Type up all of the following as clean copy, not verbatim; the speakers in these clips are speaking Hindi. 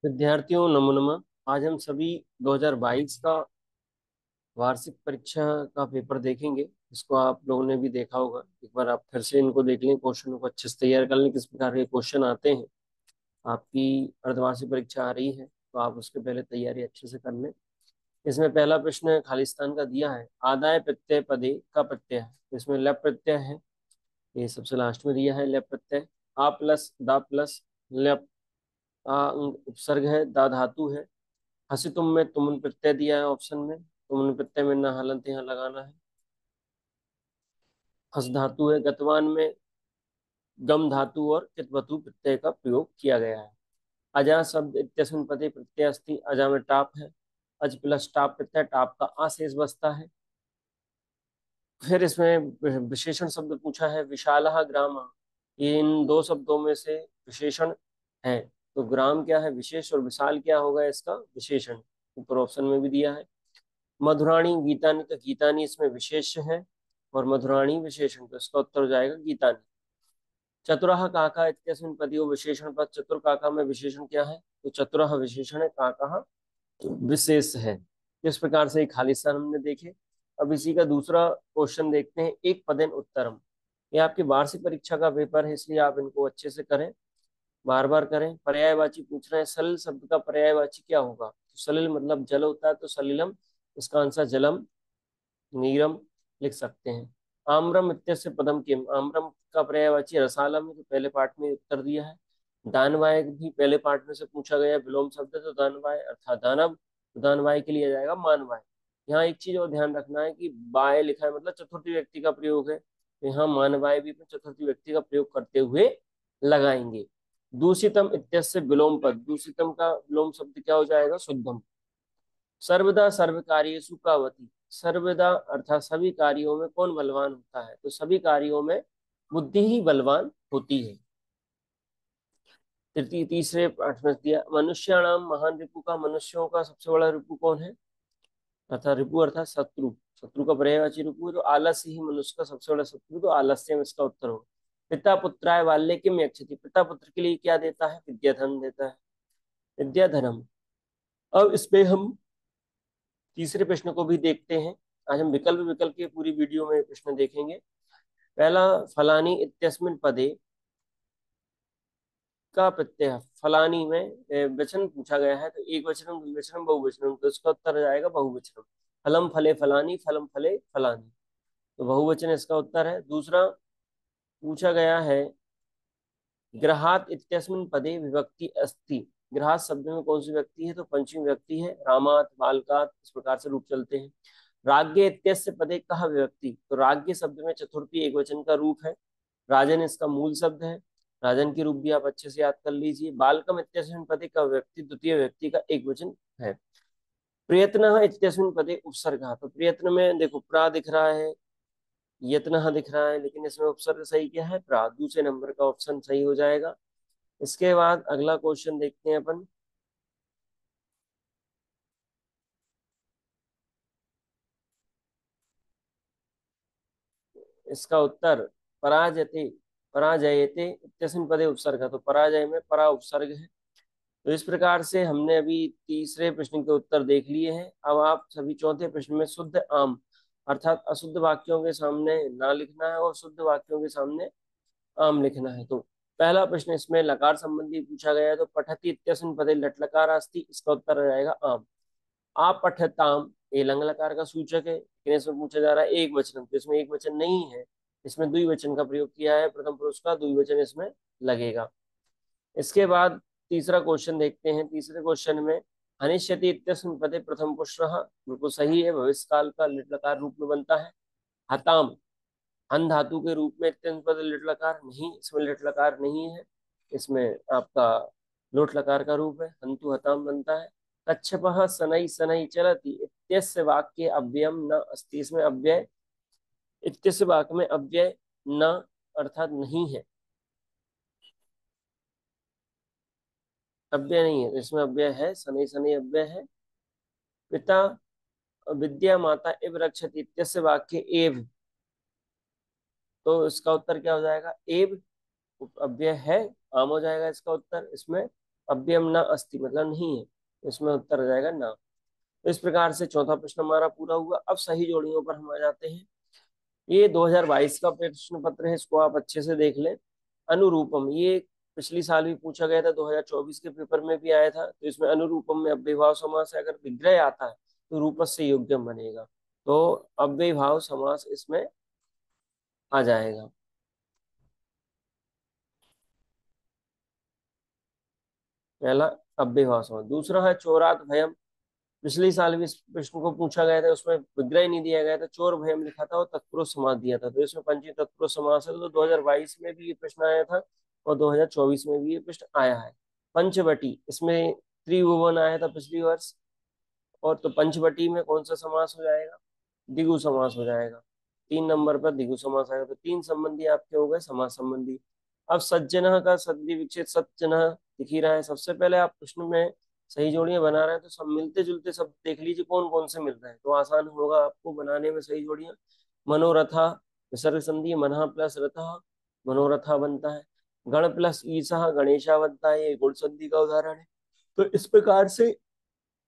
विद्यार्थियों नमो नमः। आज हम सभी 2022 का वार्षिक परीक्षा का पेपर देखेंगे। इसको आप लोगों ने भी देखा होगा। एक बार आप फिर से इनको देख लें, क्वेश्चनों को अच्छे से तैयार कर लें, किस प्रकार के क्वेश्चन आते हैं। आपकी अर्धवार्षिक परीक्षा आ रही है तो आप उसके पहले तैयारी अच्छे से कर लें। इसमें पहला प्रश्न खालिस्तान का दिया है, आदाय प्रत्यय पदे का प्रत्यय है। इसमें लप प्रत्यय है, ये सबसे लास्ट में दिया है लप प्रत्यय। आ प्लस दा प्लस लप, आ उपसर्ग है, दा धातु है। हंसी तुम में तुमन प्रत्यय दिया है ऑप्शन में, तुमन प्रत्यय में न हलंत यहाँ लगाना है। हस धातु है, गतवान में गम धातु और चितवतु प्रत्यय का प्रयोग किया गया है। अजा शब्द इत्यस्मिन् पदे प्रत्यय अस्ति, अजा में टाप है। अज प्लस टाप प्रत्यय, टाप का आशेष बसता है। फिर इसमें विशेषण शब्द पूछा है, विशालः ग्राम। ये इन दो शब्दों में से विशेषण है, तो ग्राम क्या है विशेष और विशाल क्या होगा इसका विशेषण। ऊपर ऑप्शन में भी दिया है। मधुराणी गीतानी, तो गीतानी इसमें विशेष है और मधुराणी विशेषण, तो इसका उत्तर हो जाएगा गीतानी। चतुरः काका इत्यस्मिन् पदयो विशेषण पद, चतुर काका में विशेषण क्या है, तो चतुरः विशेषण है, काका विशेष है। इस प्रकार से खालिस्तान हमने देखे। अब इसी का दूसरा क्वेश्चन देखते हैं, एक पदेन उत्तरम। ये आपकी वार्षिक परीक्षा का पेपर है, इसलिए आप इनको अच्छे से करें, बार बार करें। पर्यायवाची पूछ रहे हैं, सलिल शब्द का पर्यायवाची क्या होगा, तो सलिल मतलब जल होता है, तो सलिलम, इसका आंसर जलम नीरम लिख सकते हैं। आम्रम इत्यस्य पदम किम, आम्रम का पर्यायवाची रसालम है, तो पहले पार्ट में उत्तर दिया है। दानवाय भी पहले पार्ट में से पूछा गया, विलोम शब्द है, तो दानवाय अर्थात दानव, तो दानवाय के लिए जाएगा मानवाय। यहाँ एक चीज और ध्यान रखना है कि बाय लिखा है मतलब चतुर्थी व्यक्ति का प्रयोग है, तो यहाँ मानवाय भी अपने चतुर्थी व्यक्ति का प्रयोग करते हुए लगाएंगे। दूषितम इत्यस्य विलोम पद, दूषितम का विलोम शब्द क्या हो जाएगा शुद्धम। सर्वदा सर्व कार्येषु कावती, सर्वदा अर्थात सभी कार्यों में कौन बलवान होता है, तो सभी कार्यों में बुद्धि ही बलवान होती है। तृतीय तीसरे पाठ में दिया, मनुष्याणाम महान रिपु का, मनुष्यों का सबसे बड़ा रिपु कौन है, अर्थात रिपु अर्थात शत्रु, शत्रु का पर्यायवाची रिपु, तो आलस्य ही मनुष्य का सबसे बड़ा शत्रु, तो आलस्य में इसका उत्तर होगा। पिता पुत्राय बाल्ये किम यच्छति, पिता पुत्र के लिए क्या देता है, विद्याधन देता है, विद्याधनम। अब इसमें हम तीसरे प्रश्न को भी देखते हैं। आज हम विकल्प विकल्प की पूरी वीडियो में प्रश्न देखेंगे। पहला, फलानी इत्यस्मिन् पदे का प्रत्यय, फलानी में वचन पूछा गया है, तो एक वचनम द्विवचनम बहुवचनम, तो इसका उत्तर जाएगा बहुवचनम। फलम फले फलानी, फलम फले फलानी, तो बहुवचन इसका उत्तर है। दूसरा पूछा गया है, ग्रहात इत्यस्मिन् पदे विभक्ति अस्ति, ग्रहात शब्द में कौन सी व्यक्ति है, तो पंचमी व्यक्ति है, रामात बालकात, इस प्रकार से रूप चलते हैं। राज्ञ इत्यस्य पदे कहा विभक्ति, तो राज्ञ शब्द में चतुर्थी एक वचन का रूप है, राजन इसका मूल शब्द है, राजन की रूप भी आप अच्छे से याद कर लीजिए। बालकम इत्यस्मिन् पदे का व्यक्ति द्वितीय व्यक्ति का एक वचन है। प्रयत्न इत्यस्मिन् पदे उपसर्ग, तो प्रयत्न में देखो प्रा दिख रहा है, यत्न दिख रहा है, लेकिन इसमें उपसर्ग सही क्या है, प्रा, दूसरे नंबर का ऑप्शन सही हो जाएगा। इसके बाद अगला क्वेश्चन देखते हैं अपन। इसका उत्तर पराजयते, पराजयते इत्यस्मिन् पदे उपसर्ग, तो पराजय में परा उपसर्ग है। तो इस प्रकार से हमने अभी तीसरे प्रश्न के उत्तर देख लिए हैं। अब आप सभी चौथे प्रश्न में शुद्ध आम अर्थात अशुद्ध वाक्यों के सामने ना लिखना है और शुद्ध वाक्यों के सामने आम लिखना है। तो पहला प्रश्न इसमें लकार संबंधी पूछा गया है, तो पठती इत्यस्मिन् पदे लट लकार अस्ति, इसका उत्तर आ जाएगा आम। आप पठताम, ये लंग लकार का सूचक है, लेकिन इसमें पूछा जा रहा है एक वचन, तो इसमें एक वचन नहीं है, इसमें द्विवचन का प्रयोग किया है, प्रथम पुरुष का द्विवचन इसमें लगेगा। इसके बाद तीसरा क्वेश्चन देखते हैं। तीसरे क्वेश्चन में हनिष्यति इत्यस्मिन् पदे प्रथम पुरुष, बिल्कुल सही है, भविष्य काल का लिट लकार रूप में बनता है। हताम, हन धातु के रूप में इत्यस्मिन् पदे लिट लकार नहीं, इसमें लिट लकार नहीं है, इसमें आपका लोट लकार का रूप है, हंतु हताम बनता है। कच्छपः शनैः शनैः चलति इत्यस्य वाक्ये अव्ययम न अस्ति, इसमें अव्यय, इत्यस्य वाक्य में अव्यय न अर्थात नहीं है, अव्यय नहीं है, इसमें अव्यय है, शनैः शनैः अव्यय है। पिता विद्या माता एव रक्षति इत्यस्य वाक्य एव, तो इसका उत्तर क्या हो जाएगा, एव अव्यय है, आम हो जाएगा इसका उत्तर। इसमें अव्ययम न अस्ति मतलब नहीं है, इसमें उत्तर आ जाएगा ना। तो इस प्रकार से चौथा प्रश्न हमारा पूरा हुआ। अब सही जोड़ियों पर हम आ जाते हैं। ये 2022 का प्रश्न पत्र है, इसको आप अच्छे से देख लें। अनुरूपम, ये पिछली साल भी पूछा गया था, 2024 के पेपर में भी आया था। तो इसमें अनुरूपम में अव्ययभाव समास है, अगर विग्रह आता है तो रूपस से योग्यम बनेगा। तो अव्ययभाव समास इसमें आ जाएगा। पहला अव्ययभाव समास। दूसरा है चोरात भयम। पिछले साल भी इस प्रश्न को पूछा गया था, उसमें विग्रह नहीं दिया गया था, चोर भयम लिखा था और तत्पुरुष समास दिया था। तो इसमें पंचमी तत्पुरुष समास है। तो 2022 में भी ये प्रश्न आया था और 2024 में भी ये प्रश्न आया है। पंचवटी, इसमें त्रिभुवन आया था पिछली वर्ष। और तो पंचवटी में कौन सा समास हो जाएगा? द्विगु समास हो जाएगा। 3 नंबर पर द्विगु समास आएगा। तो 3 संबंधी आपके हो गए समास संबंधी। अब सज्जन का सद्धि विच्छेद सज्जन दिख ही रहा है। सबसे पहले आप प्रश्न में सही जोड़ियां बना रहे हैं तो सब मिलते जुलते सब देख लीजिए कौन कौन से मिल रहे हैं, तो आसान होगा आपको बनाने में सही जोड़ियां। मनोरथा, विसर्ग संधि मनहा प्लस रथा, मनोरथा बनता है। गण प्लस ईसा गणेशा बनता है, ये गुण संधि का उदाहरण है। तो इस प्रकार से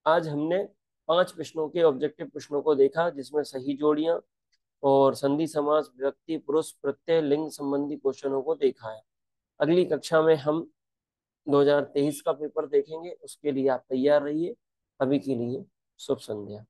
आज हमने 5 प्रश्नों के ऑब्जेक्टिव प्रश्नों को देखा, जिसमें सही जोड़ियां और संधि समास व्यक्ति पुरुष प्रत्यय लिंग संबंधी क्वेश्चनों को देखा है। अगली कक्षा में हम 2023 का पेपर देखेंगे, उसके लिए आप तैयार रहिए। अभी के लिए शुभ संध्या।